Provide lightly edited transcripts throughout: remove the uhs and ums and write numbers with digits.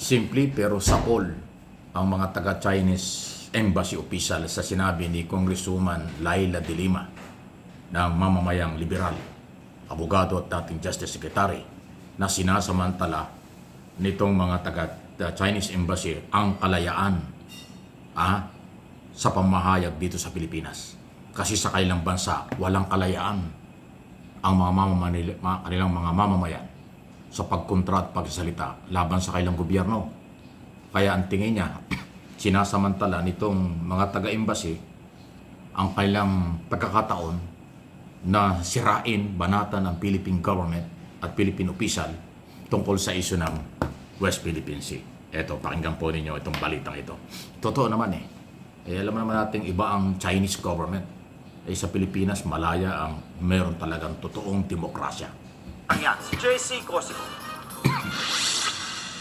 Simple pero sapol ang mga taga-Chinese embassy official sa sinabi ni Congresswoman Laila de Lima ng mamamayang liberal, abogado at dating Justice Secretary na sinasamantala nitong mga taga-Chinese embassy ang kalayaan sa pamahayag dito sa Pilipinas. Kasi sa kailang bansa, walang kalayaan ang kanilang mga mamamayan sa pagkontra at pagsasalita laban sa kailang gobyerno. Kaya ang tingin niya, sinasamantala nitong mga taga-embassy ang kailang pagkakataon na sirain, banatan ang Philippine government at Philippine official tungkol sa isyu ng West Philippine Sea. Eto, pakinggan po ninyo itong balitang ito. Totoo naman alam naman natin iba ang Chinese government. Sa Pilipinas, malaya ang meron talagang totoong demokrasya. Yan, si JC Cosimo.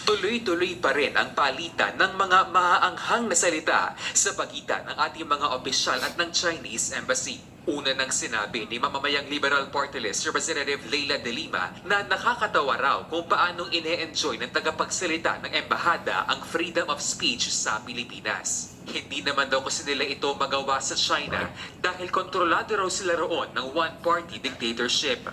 Tuloy-tuloy pa rin ang palitan ng mga maaanghang na salita sa pagitan ng ating mga opisyal at ng Chinese Embassy. Una nang sinabi ni mamamayang Liberal Party List Representative Laila de Lima na nakakatawa raw kung paanong ine-enjoy ng tagapagsalita ng embahada ang freedom of speech sa Pilipinas. Hindi naman daw kasi nila ito magawa sa China dahil kontrolado raw sila roon ng one-party dictatorship.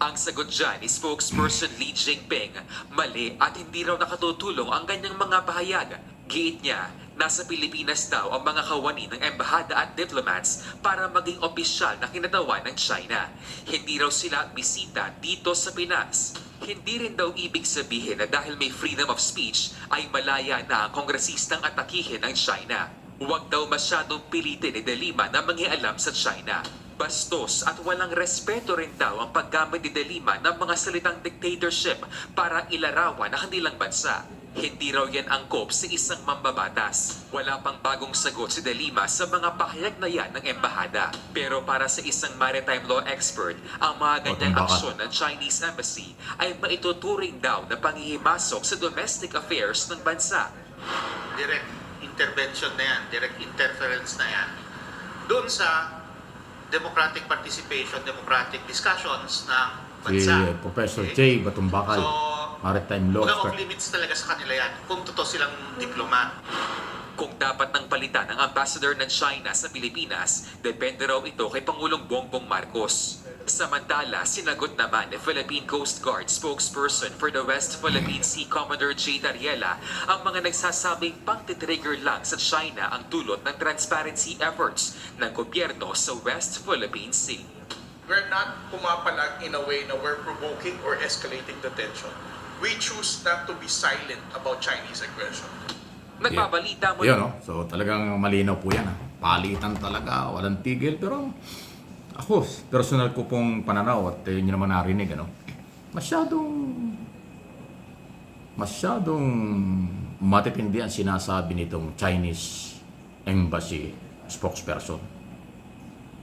Ang sagot dyan ni spokesperson Li Jinping, mali at hindi raw nakatutulong ang ganyang mga pahayag. Giit niya, nasa Pilipinas daw ang mga kawani ng embahada at diplomats para maging opisyal na kinatawan ng China. Hindi raw sila bisita dito sa Pinas. Hindi rin daw ibig sabihin na dahil may freedom of speech ay malaya na ang kongresistang atakihin ang China. Huwag daw masyadong pilitin ni De Lima na mangialam sa China. Bastos at walang respeto rin daw ang paggamit ni De Lima ng mga salitang dictatorship para ilarawan ang kanilang bansa. Hindi raw yan angkop sa isang mambabatas. Wala pang bagong sagot si De Lima sa mga pahayag na yan ng embahada. Pero para sa isang maritime law expert, ang mga ganyang aksyon ng Chinese Embassy ay maituturing daw na panghihimasok sa domestic affairs ng bansa. Direct intervention na yan, direct interference na yan doon sa democratic participation, democratic discussions ng Si bansa. Professor Okay? Jay Batumbakal, So, maritime law mga expert. off-limits talaga sa kanila yan kung totoo silang diplomat. Kung dapat nang palitan ang ambassador ng China sa Pilipinas, depende raw ito kay Pangulong Bongbong Marcos. Samantala, sinagot naman ni Philippine Coast Guard spokesperson for the West Philippine Sea Commodore J. Dariela ang mga nagsasabing pang-trigger lang sa China ang dulot ng transparency efforts ng gobyerno sa West Philippine Sea. We're not pumapalag in a way na we're provoking or escalating the tension. We choose not to be silent about Chinese aggression. Nagbabalita mo Yun, so talagang malinaw po yan. Palitan talaga, walang tigil. Pero ako, personal ko pong pananaw at yun naman narinig, masyadong matitindi ang sinasabi nitong Chinese Embassy spokesperson.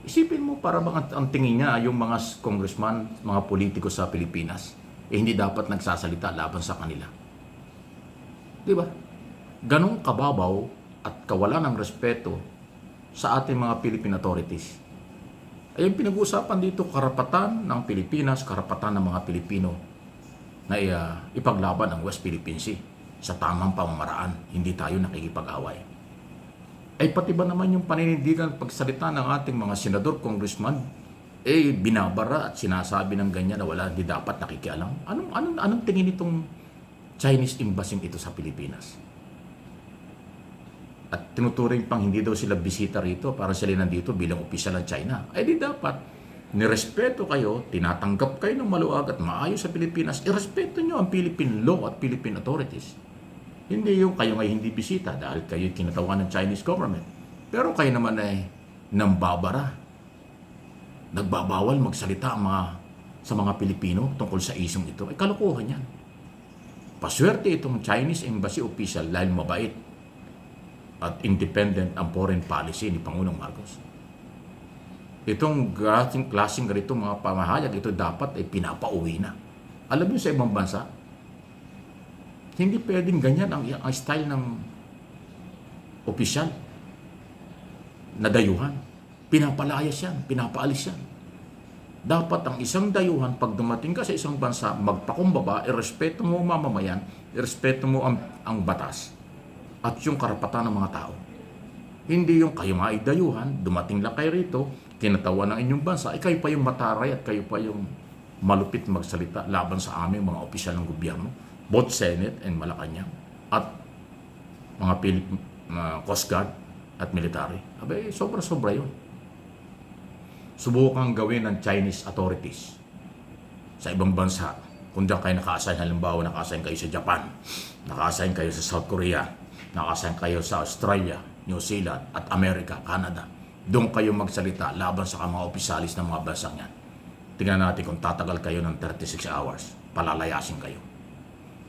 Isipin mo, para bang ang tingin niya yung mga congressman, mga politiko sa Pilipinas, hindi dapat nagsasalita laban sa kanila. Di ba? Ganong kababaw at kawalan ng respeto sa ating mga Philippine authorities. Ay yung pinag-uusapan dito, karapatan ng Pilipinas, karapatan ng mga Pilipino na ipaglaban ang West Philippine Sea sa tamang pamamaraan. Hindi tayo nakikipag-away. Ay pati ba naman yung paninindigan pagsalita ng ating mga senador, congressman, binabara at sinasabi ng ganyan na wala, di dapat nakikialam. Anong tingin itong Chinese embassy ito sa Pilipinas? At tinuturing pang hindi daw sila bisita rito para sila nandito bilang opisyal ng China. Ay di dapat, nirespeto kayo, tinatanggap kayo ng maluwag at maayos sa Pilipinas, irespeto nyo ang Philippine law at Philippine authorities. Hindi yung kayo ngay hindi bisita dahil kayo kinatawan ng Chinese government. Pero kayo naman ay nambabara. Nagbabawal magsalita sa mga Pilipino tungkol sa isyong ito. Ay kalokohan yan. Paswerte itong Chinese embassy official dahil mabait at independent ang foreign policy ni Pangulong Marcos. Itong klaseng ganito mga pamahayag, ito dapat ay pinapauwi na. Alam niyo sa ibang bansa, hindi pwedeng ganyan ang style ng opisyal na dayuhan. Pinapalayas yan, pinapaalis yan. Dapat ang isang dayuhan, pag dumating ka sa isang bansa, magpakumbaba, irespeto mo ang mamamayan, irespeto mo ang batas at yung karapatan ng mga tao. Hindi yung kayo nga ay dayuhan, dumating lang kayo rito, kinatawa ng inyong bansa, kayo pa yung mataray at kayo pa yung malupit magsalita laban sa aming mga opisyal ng gobyerno, both Senate and Malacanang, at mga Coast Guard at military. Abay, sobra-sobra yun. Subukang gawin ng Chinese authorities sa ibang bansa. Kung diyan kayo naka-assign, halimbawa naka-assign kayo sa Japan, naka-assign kayo sa South Korea, naka-assign kayo sa Australia, New Zealand at Amerika, Canada. Doon kayo magsalita laban sa mga opisyalis ng mga bansang yan. Tingnan natin kung tatagal kayo ng 36 hours, palalayasin kayo.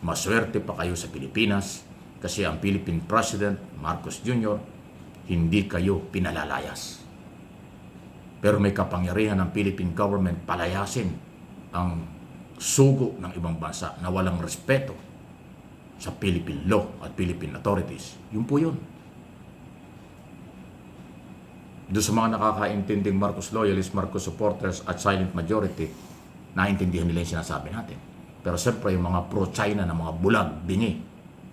Maswerte pa kayo sa Pilipinas kasi ang Philippine President Marcos Jr. hindi kayo pinalalayas. Pero may kapangyarihan ng Philippine government palayasin ang sugo ng ibang bansa na walang respeto sa Philippine law at Philippine authorities. Yun po yun. Doon sa mga nakakaintinding Marcos loyalists, Marcos supporters at silent majority, naintindihan nila yung sinasabi natin. Pero siyempre yung mga pro-China na mga bulag, bingi,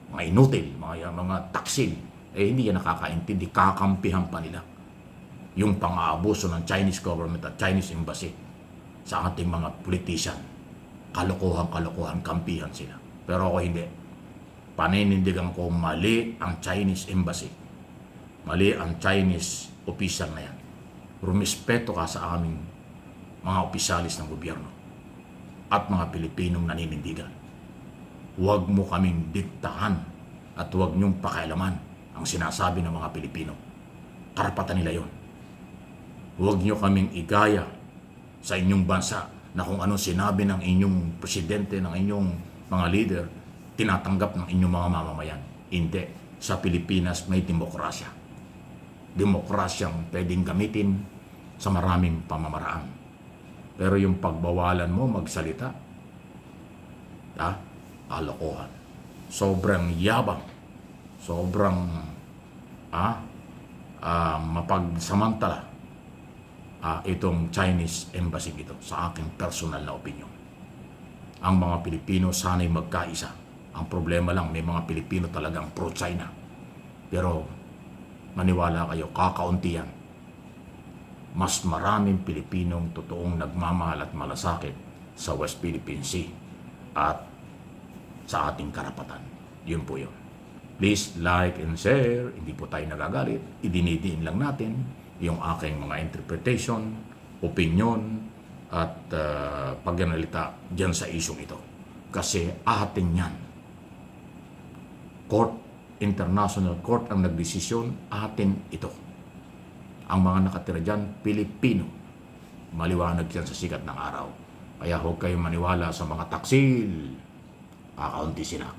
mga inutil, mga taksil, hindi yan nakakaintindi, kakampihan pa nila yung pang-aabuso ng Chinese government at Chinese embassy sa ating mga politician. Kalokohan, kampihan sila. Pero ako hindi. Paninindigan ko mali ang Chinese embassy. Mali ang Chinese official na yan. Rumispeto ka sa aming mga opisyalis ng gobyerno at mga Pilipinong naninindigan. Huwag mo kaming diktahan at huwag niyong pakialaman ang sinasabi ng mga Pilipino. Karapatan nila yon. Huwag niyo kaming igaya sa inyong bansa na kung anong sinabi ng inyong presidente, ng inyong mga leader, tinatanggap ng inyong mga mamamayan. Hindi. Sa Pilipinas may demokrasya. Demokrasyang pwedeng gamitin sa maraming pamamaraan. Pero yung pagbawalan mo magsalita, kalokohan. Sobrang yabang. Sobrang mapagsamantala itong Chinese embassy ito sa aking personal na opinion. Ang mga Pilipino sana'y magkaisa. Ang problema lang, may mga Pilipino talagang pro-China. Pero maniwala kayo, kakaunti yan. Mas maraming Pilipinong totoong nagmamahal at malasakit sa West Philippine Sea at sa ating karapatan. Yun po yun. Please like and share. Hindi po tayo nagagalit. Idinidiin lang natin yung aking mga interpretation, opinion, at pagganalita dyan sa isyong ito. Kasi atin yan. International Court ang nagdesisyon, atin ito. Ang mga nakatira dyan, Pilipino. Maliwanag yan sa sikat ng araw. Kaya huwag kayong maniwala sa mga taksil. Kakaunti sila.